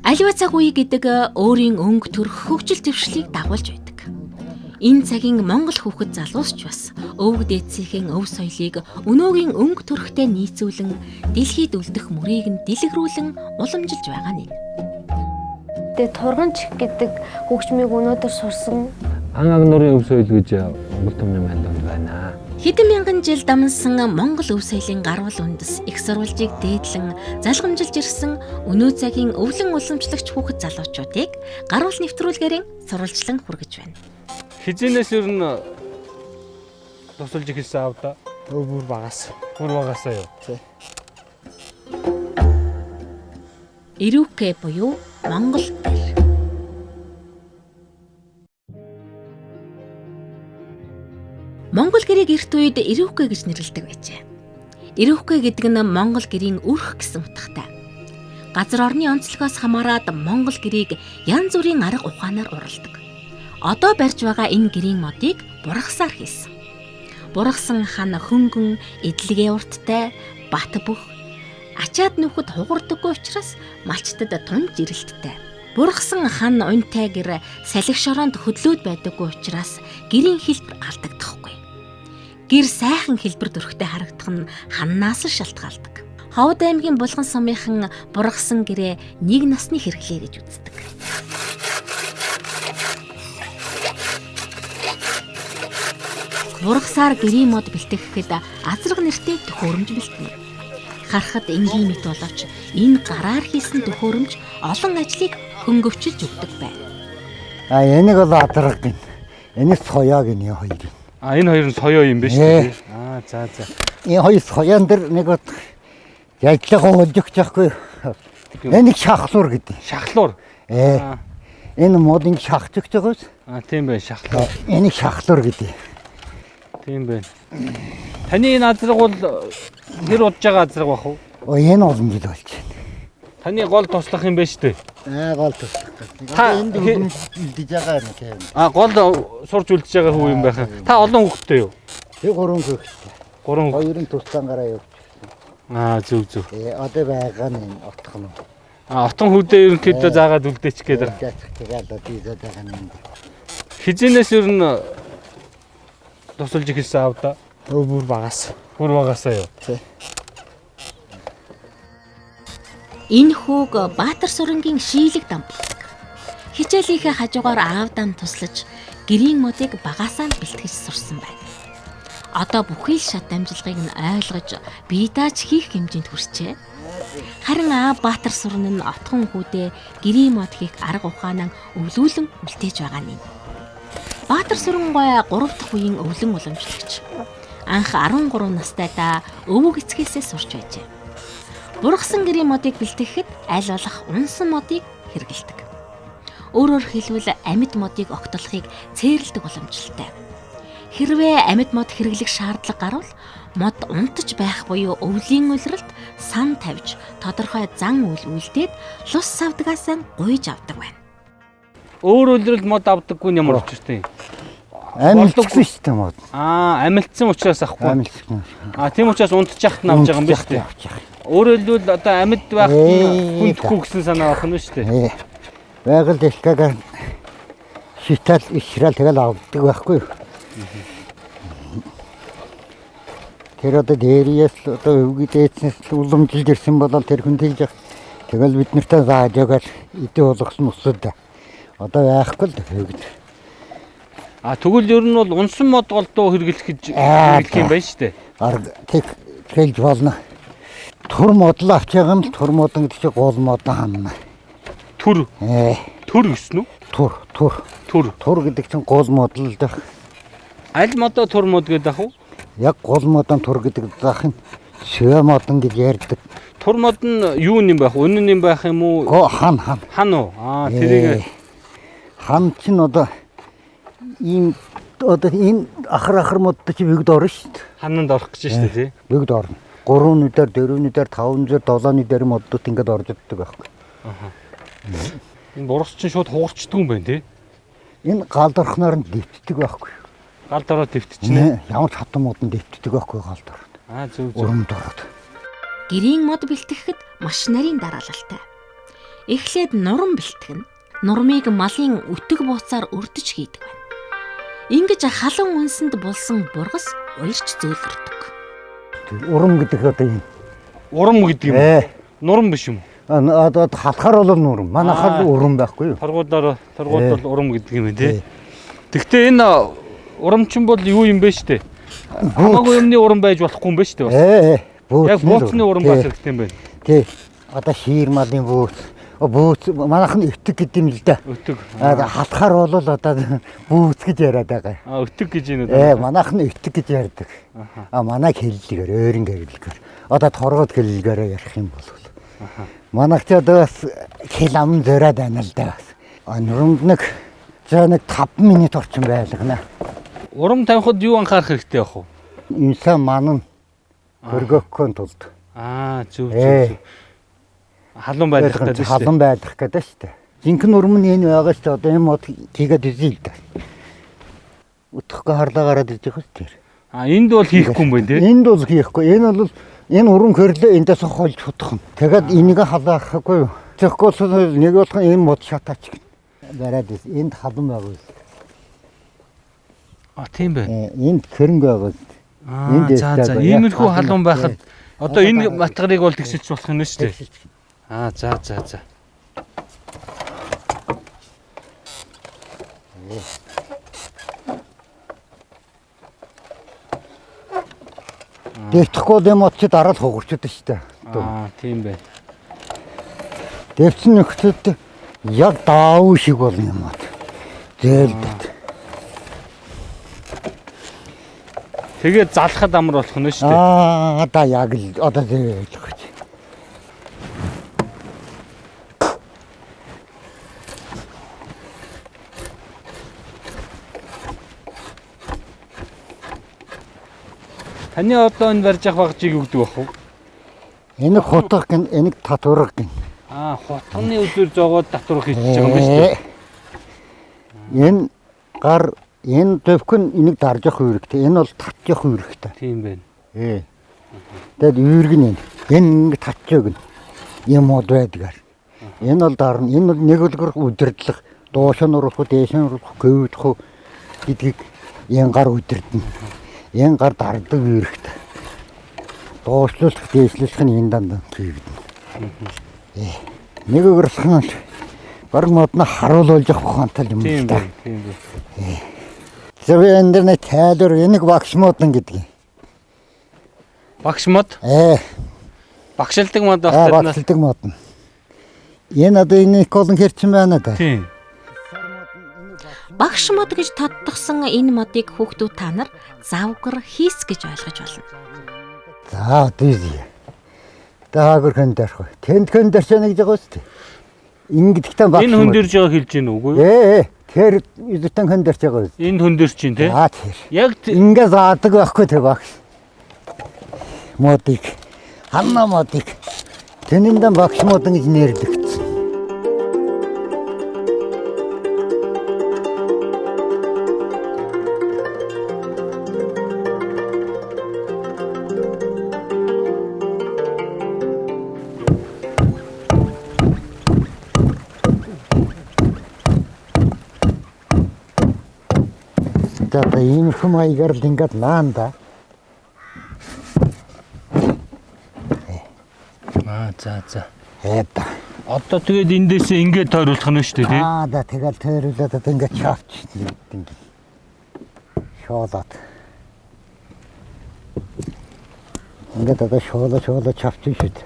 Аливаа цаг үе гэдэг өөрийн өнгө төрх хөгжил дэвшлийг дагуулж байдаг. Энэ цагийн Монгол хүүхэд залуус ч бас өвөг дээдсийн өв соёлыг өнөөгийн өнгө төрхтэй нийцүүлэн дэлхийд үлдэх мөрийг нь дэлгэрүүлэн уламжилж байгаа нь. Тэгээ турганч гэдэг хөгжмийг өнөөдөр сурсан. Ангааг нурын өв соёл гэж Монгол Түмний манданд байна. Хэдэн мянган жил дамнсан Монгол өв соёлын гарвал үндэс их сурвалжийг дээдлэн залгамжилж ирсэн өнөө цагийн өвлөн уламжлагч хүүхэд залуучуудыг гарвал нэвтрүүлгээрийн сурвалжлан хүргэж байна. Хизэнээс ер нь тусалж ихэлсэн авда. Бүр багаас. Бүр багасаа юу. Ирүүкэ буюу Монгол гэр. Монгол гэрийг эрт үед Ирүүкэ гэж нэрлэдэг байжээ. Ирүүкэ гэдэг нь Монгол гэрийн өрх гэсэн утгатай. Газар орны онцлогоос хамаарад Монгол гэрийг янз бүрийн арга ухаанаар уралдаг. Одоо барьж байгаа энэ гэрийн модыг бургасаар хийсэн. Бургасан хан хөнгөн, эдлэгээ урттай, бат бүх, ачаад нүхэд хугардаггүй учраас малчтад тун жирэлттэй. Бургасан хан унтай гэр салхи шороонд хөдлөөд байдаггүй учраас гэрийн хэлбэр алдагдахгүй. Гэр сайхан хэлбэр төрхтэй харагдах нь ханнаас шалтгаалдаг. Ховд аймгийн Булган сумынхан бургасан гэрээ нэг насны хэрэглээ гэж үздэг. Бургасаар гэрийн мод бэлтгэхэд азраг нэртэй төхөөрөмж бэлтэнэ. Харахад энгийн мэт боловч энэ гараар хийсэн төхөөрөмж олон ажлыг хөнгөвчилж өгдөг байна. Энийг бол азраг гин. Энийг соёо гин хоёр. Энэ хоёр нь соёо юм биш үү? За. Энэ хоёр соёон дэр нэг бод яжлага олж өгч яахгүй. Энийг шахлуур гэдэг. Шахлуур. Энэ модын шахж өгч байгаас. Тийм бай шахлуур. Энийг шахлуур гэдэг. Тийм байна. Таны энэ азраг бол хэр удаж байгаа азраг бах уу? Энэ олон жил болж байна. Таны гол туслах юм байна шүү дээ. Гол туслах. Энд үлдэж байгаа юм тийм. Гол сурж үлдэж байгаа хүү юм байх. Та олон хүүхэдтэй юу? Тэг 3 хүүхэдтэй. 3 хоёрын тусдангаараа явуулчихсан. Зүг. Одоо байгаа нь отох нь. Отон хүүдээ ерөнхийдөө заагаад үлдээч гээд. Тэгээд одоо тийзээд байгаа юм. Хизэнээс ер нь тусалж ихэлсэн авда. Бүр багаас. Бүр багасаа юу. Энэ хүүг Баатар сурангийн шийлэг дам болдог. Хичээлийнхээ хажуугаар аав дам туслаж гэрийн модыг багасаа бэлтгэж сурсан байна. Одоо бүхий л шат амжилгыг нь ойлгож бие дааж хийх хэмжээнд хүрчээ. Харин аав Баатар суран нь отхон хүүдээ гэрийн мод хийх арга ухаанаа өвлүүлэн үлдээж байгаа нь. Баатар суран гой 3 дахь үеийн өвлөн уламжлагч. Анх 13 настайдаа өвөг эцгээсээ сурч байжээ. Бургасан гэрийн модыг бэлтгэхэд аль болох унсан модыг хэрэглэдэг. Өөрөөр хэлбэл амьд модыг огтлохыг цээрлдэг уламжлалтай. Хэрвээ амьд мод хэрэглэх шаардлага гарвал мод унтаж байх буюу өвлийн улиралд сан тавьж тодорхой зан үйл үлдээд лус савдгаасаа гуйж авдаг байна. Өөр улиралд мод авдаггүй нь ямар учиртай юм? Амилдаггүй шүү дээ мод. Амилдсан учраас ахгүй. Амилдсан. Тийм учраас унтчихт нь авч байгаа юм биш үү? Өөрөөр хэлбэл одоо амьд байх нь хүндэхгүй гэсэн санаа авах нь шүү дээ. Байгаль дэлхийг шитал ишрал тэгэл авдаг байхгүй. Тэр одоо дээрээс одоо өвгий дээдснээс уламжилж ирсэн бол тэр хүн тэгж тэгэл бид нартай зааж өгөөл идэ болгосон усуд одоо байхгүй л тэгж. Тэгвэл ер нь бол унсан мод голдуу хэрэглэх юм байна шүү дээ. Тэг хэлж болно. Тур модл авч байгаа юм тур модон гэдэг чинь гол мод хаана. Түр. Түр гэсэн үү? Тур гэдэг чинь гол модл л дах. Аль модоо тур мод гэдэг ах уу? Яг гол модон тур гэдэг дах нь шөө модон гэж ярьдаг. Тур мод нь юу юм байх? Үнэн юм байх юм уу? Хан. Хан уу? Тэрийг хан чинь одоо энэ ахар модтой чи бигд орно шүү дээ. Хананд орох гэж шүү дээ тий. Бигд орно. 3-ны дээр, 4-ны дээр, 5-ны дээр, 7-ны дээр моддод ингээд орж иддэг байхгүй. Энэ бургас чинь шууд хугарчдаг юм байна тий. Энэ галд орхноор нь дэвтдэг байхгүй. Галд ороод дэвтчихнэ. Ямар ч хатан модон дэвтдэг байхгүй галд ороод. Зөв. Өрөмд ороод. Гэрийн мод бэлтгэхэд маш нарийн дараалалтай. Эхлээд нурам бэлтгэн. Нурмыг малын өтөг бууцаар өрдөж хийдэг байна. Ингэж халуун үнсэнд булсан бургас уярч зөөлрдөг. Урам гэдэг одоо юм. Урам гэдэг юм. Нурам биш юм. Одоо халахаар бол нурам. Манайхаар урам байхгүй юу? Торгуулаар бол урам гэдэг юм тий. Гэхдээ энэ урамчин бол юу юм бэ штэ? Хамаагүй юмны урам байж болохгүй юм бэ штэ. Яг бууцны урам бас хэрэгтэй юм байна. Тий. Одоо шиир малын бууц. Бүүц манайхан өтөг гэдэг юм л да. Өтөг. Халахаар бол одоо бүүц гэж яриад байгаа. Өтөг гэж юм уу? Манайхан өтөг гэж ярьдаг. Манайг хэллэгээр өөрийн хэллэгээр. Одоо торгоод хэллэгээр ярих юм бол. Манайх ч одоо бас хэл ам зөрөөд байна л да. Нурамд нэг 5 минут орчим байлгана. Урам тавихад юу анхаарах хэрэгтэй байх вэ? Инсан манан хөргөхгүй тулд. Зөв. Халуун байх гэдэг шүү дээ. Халуун байх гэдэг шүү дээ. Жинхэнэ урам нь энэ байгаа шүү дээ. Одоо энэ мод хийгээд үзье л да. Өтөхгүй харлаа гараад иж байгаа шүү дээ. Энд бол хийхгүй юм байна тий. Энд бол хийхгүй. Энэ бол энэ урам хөрлөө эндээс хольж хутгах. Тэгээд энийг халаахгүй юу? Тэгэхгүй нэг болгон энэ мод шатаач бараад энд халуун байгаа. Тийм байна. Энд хөрөнгө байгаа. За иймэрхүү халуун байхад одоо энэ матгарыг бол тэгсэлж болох юм шүү дээ. За. Дэвтэхгүй юм уу чи дараа л хугарчод шүү дээ. Тийм байна. Дэвцэн нөхцөд яг даав шиг болно юм аа. Зээлдэт. Тэгээд залхад амар болох нь шүү дээ. Одоо яг л одоо зээл гэж. Таны одоо энэ барьж явах багжийг өгдөг бах уу? Энийг хутгах гин, энийг татварах гин. Хутганы үлээр зоогоод татварах хийж байгаа юм байна шүү дээ. Энэ гар энэ дэвхэн энийг дарж явах үүрэгтэй. Энэ бол татж явах үүрэгтэй. Тийм байна. Тэгэд үүрэг нь энэ. Энэ ингэ татж өгнө. Юм уу байдгаар. Энэ бол дарна. Энэ бол нэг үлгэр удирдлах, доош нь оруулах, дээш нь оруулах, гүйдэх гэдгийг энэ гар удирдна. Энэ гар дардаг үүрэгтэй. Доошлуулах, дээшлүүлэх нь энэ данд хийгдэнэ. Нэг өгөрсөх нь бараг модно харуулж явах ухаантай юм байна. Тийм байна. Зөв интернет тайлбар энийг багш модон гэдэг. Багш мод? Багшилдаг мод багтаад. Багшилдаг мод. Энэ одоо энэ колон хэрчэн байна да. Тийм. Багш мод гэж тодтогсон энэ модыг хүүхдүүд та нар завгар хийс гэж ойлгож болно. За тийм. Даагөр хөндөрх. Тэнд хөндөрч яана гэж байгаа үстэй. Ингэдэгтэй багш. Энэ хөндөрж байгаа хэлж гин үгүй юу? Тэр эдэтэн хөндөрч байгаа үстэй. Энд хөндөрч чинь тий. Яг ингэ заадаг байхгүй тэг багш. Модыг ханна модыг тэниндээ багш модон гэж нэрдэгцэн. Одоо иймэрхүү маягаар л ингээд наанда. За. Одоо тэгээд эндээс ингээд тойруулах нь шүү дээ тий. Да тэгэл тойруулаад одоо ингээд чавч ингээд шоолоод. Ингээд одоо шоолоо чавч шүү дээ.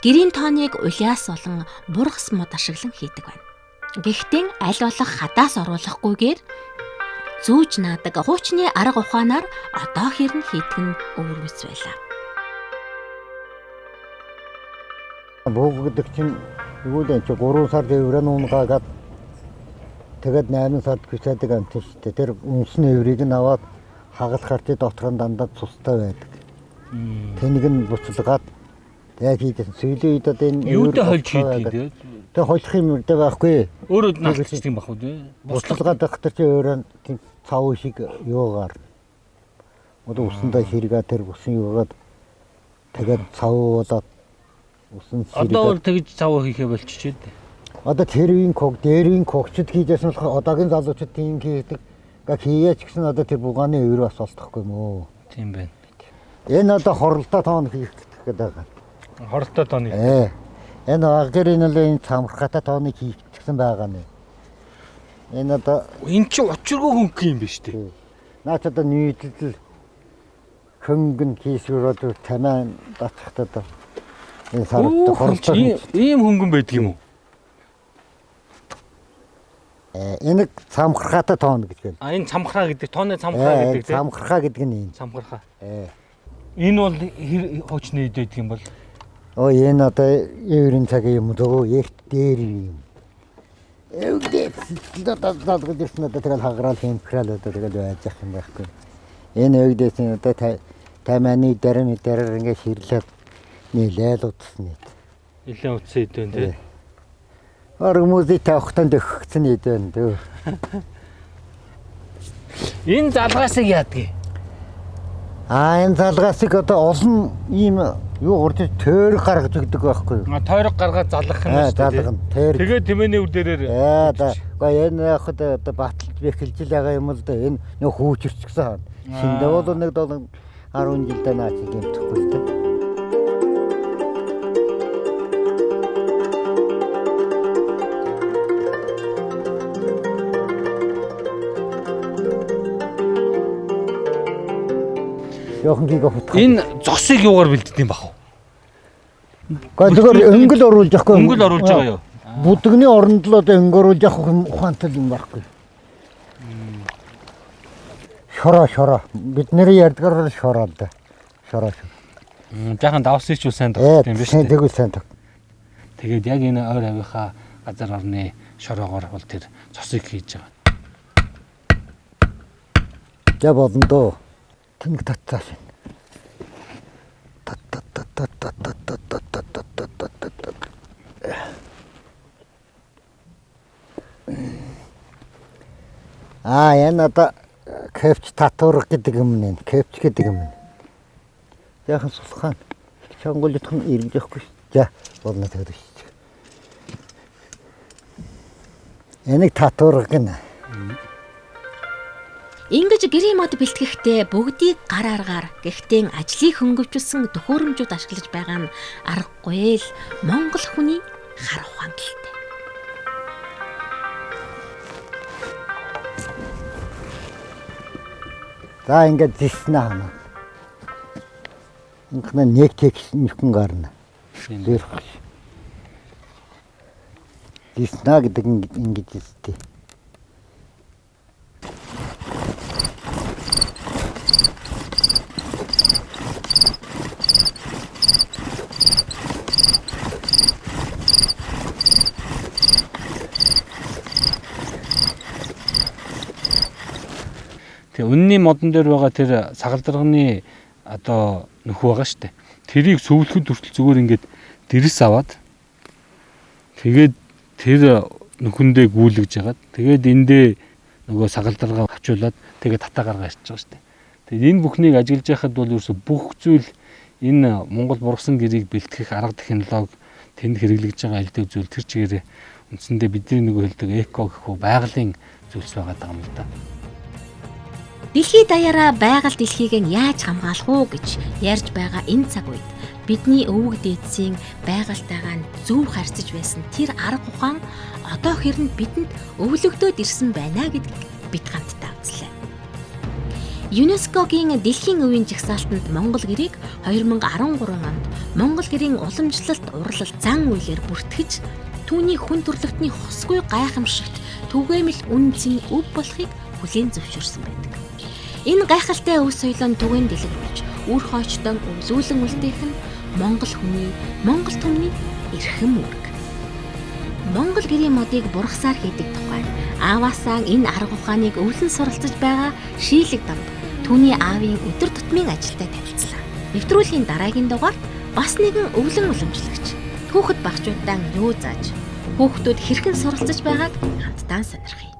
Гэрийн тооныг улиас болон бургас мод ашиглан хийдэг байна. Гэхдээ аль болох хадаас оруулахгүйгээр зүүж наадаг хуучны арга ухаанаар одоо хэрн хийдэг нь өвөрмөц байлаа. Бууг гэдэг чинь юу вэ? 3 сар дэврэн унгаагаад тэгээд 8 сард хүсээдэг амт шүү дээ. Тэр үнсэн эврийг нь аваад хагалахаар тий доторн дандаа цустай байдаг. Тэнийг нь буцалгаад яг хийдсэн. Сүүлийн үед одоо энэ юутай хольж хийдэг тий? Тэгээ хожих юм дэ байхгүй. Өөрөө наалтчдаг юм бах үү те. Буцалгаад байхдаа чи өөрөө тийм цав шиг юугаар. Одоо усандаа ширгээ тэр бусын юугаад тэгээд цав болоод усан Одоо ширгээ. бол тэгж цав хийхэ болчихжээ. Одоо тэрийн ког, дээрийн когчд хийжсэн болохоор одоогийн залуучууд тийм хийдэг. Га хийяч гэсэн одоо тэр бугааны өвөр бас олдохгүй юм уу? Тийм байна. Энэ одоо хоролтой тоон хийх гэдэг байгаа. Хоролтой тооны. Энэ агэрийн энэ цамхгатай тооныг хийх гэсэн байгаа нэ. Энэ одоо Энд чи учиргүй хөнгө юм биш үү? наач одоо нийтлэл хөнгөн хийсгөрөд тамаа дацхад одоо энэ сард хоролтой. Ийм хөнгөн байдаг юм уу? Энэ цамхгатай тоон гэж байна. Энэ цамхраа гэдэг, тооны цамхраа гэдэг тийм. Цамхгаа гэдэг нь энэ. Цамхраа. Энэ бол хуучны ид байдаг юм бол. Энэ одоо еврийн цагийн юм дөө ягт дээр юм. Өвдөөс дадгад ирсэн одоо тэгэл хагарал хэмхрал одоо тэгэл байж ах юм байхгүй. Энэ өвдөөс одоо таманы дэрэн ингээ ширлээд нийлээл утсан нийт. Нилээн утсан ид байна тийм. Аргумузи тавхтан дөхгцэн ид байна дөө. Энэ залгаасыг яадаг? Энэ залгаасыг одоо олон ийм юу урд тойр гаргаж өгдөг байхгүй юу? Тойрог гаргаад залгах юм шүү дээ. Залгах. Тэгээд тэмээний үр дээрээр. Энэ яг одоо баталж бэхэлж л байгаа юм л да. Энэ нэг хүүчирчгсэн. Шиндээ бол нэг 10 жилдээ наач гэмтэхгүй л дээ. Энэ зосыг юугаар бэлддэг юм бах вэ? Гэхдээ зүгээр өнгөл оруулж яахгүй. Өнгөл оруулж байгаа юу? Бүдгний оронд л одоо өнгө оруулж явах ухаантай юм байхгүй. Шороо. Бид нэр ярьдгаар шороо л да. Шороо. Жаахан давсыг ч сайн тогтсон юм биш үү? Тэгвэл сайн тог. Тэгээд яг энэ ойр авийнхаа газар орны шороогоор бол тэр зосыг хийж байгаа. За болно доо. Тэнэг татцааш. Энэ одоо кэвч татвар гэдэг юм нэ. Кэвч гэдэг юм. Яхан сулхан. Чангуулдах нь ирж явахгүй. За болно тэгээд шүү. Энийг татвар гэнэ. Ингэж гэрийн мод бэлтгэхдээ бүгдийг гар аргаар гэхдээ ажлыг хөнгөвчүүлсэн төхөөрөмжүүд ашиглаж байгаа нь аргагүй л Монгол хүний хар ухаан гэлтэй. За ингээд зиснэ хана. Инхнэ нэг текст нөхөн гарна. Дэрх. Зиснэ гэдэг ингэж зистэй. Тэгээ үнний модон дээр байгаа тэр сагалдарганы одоо нөхөө байгаа штэ. Тэрийг сөвлөхөд хүртэл зүгээр ингээд дэрэс аваад тэгээд тэр нөхөндөө гүйлгэж ягаад тэгээд эндээ нөгөө сагалдаргаа авчуулаад тэгээд татаа гаргаа ирчихэж байгаа штэ. Тэгээд энэ бүхнийг ажиглаж яхад бол ерөөсө бүх зүйл энэ Монгол бургасан гэрийг бэлтгэх арга технологи тэнд хэрэглэж байгаа элдв зүйл тэр чигээрээ үндсэндээ бидний нөгөө хэлдэг эко гэх үү байгалийн зүйлс байгаа юм л да. Дэлхийд даяараа байгаль дэлхийг нь яаж хамгаалах уу гэж ярьж байгаа энэ цаг үед бидний өвөг дээдсийн байгальтайгаа зөв харьцаж байсан тэр арга ухаан одоо хэрэнд бидэнд өвлөгдөөд ирсэн байна гэдгийг бид хамтдаа үзлээ. ЮНЕСКОгийн дэлхийн өвийн жагсаалтанд Монгол гэрийг 2013 онд Монгол гэрийн уламжлалт урлал зан үйлээр бүртгэж түүний хүн төрөлхтний хосгүй гайхамшигт түгээмэл үнцэн өв болохыг хүлээн зөвшөөрсөн байдаг. Энэ гайхалтай өв соёлын түгээн дэлгэрүүлж үр хойчтон өвлүүлэн үлдээх нь Монгол хүний, Монгол түмний эрхэм үүрэг. Монгол гэрийн модыг бургасаар хийдэг тухай ааваасаа энэ арга ухааныг өвлөн суралцж байгаа шийлэг дамб түүний аавын өдөр тутмын ажилдаа танилцлаа. Нэвтрүүлгийн дараагийн дугаарт бас нэгэн өвлөн уламжлагч түүхэд багчуудаа юу зааж Хүүхдүүд хэрхэн суралцж байгааг хамтдаа сонирхъя.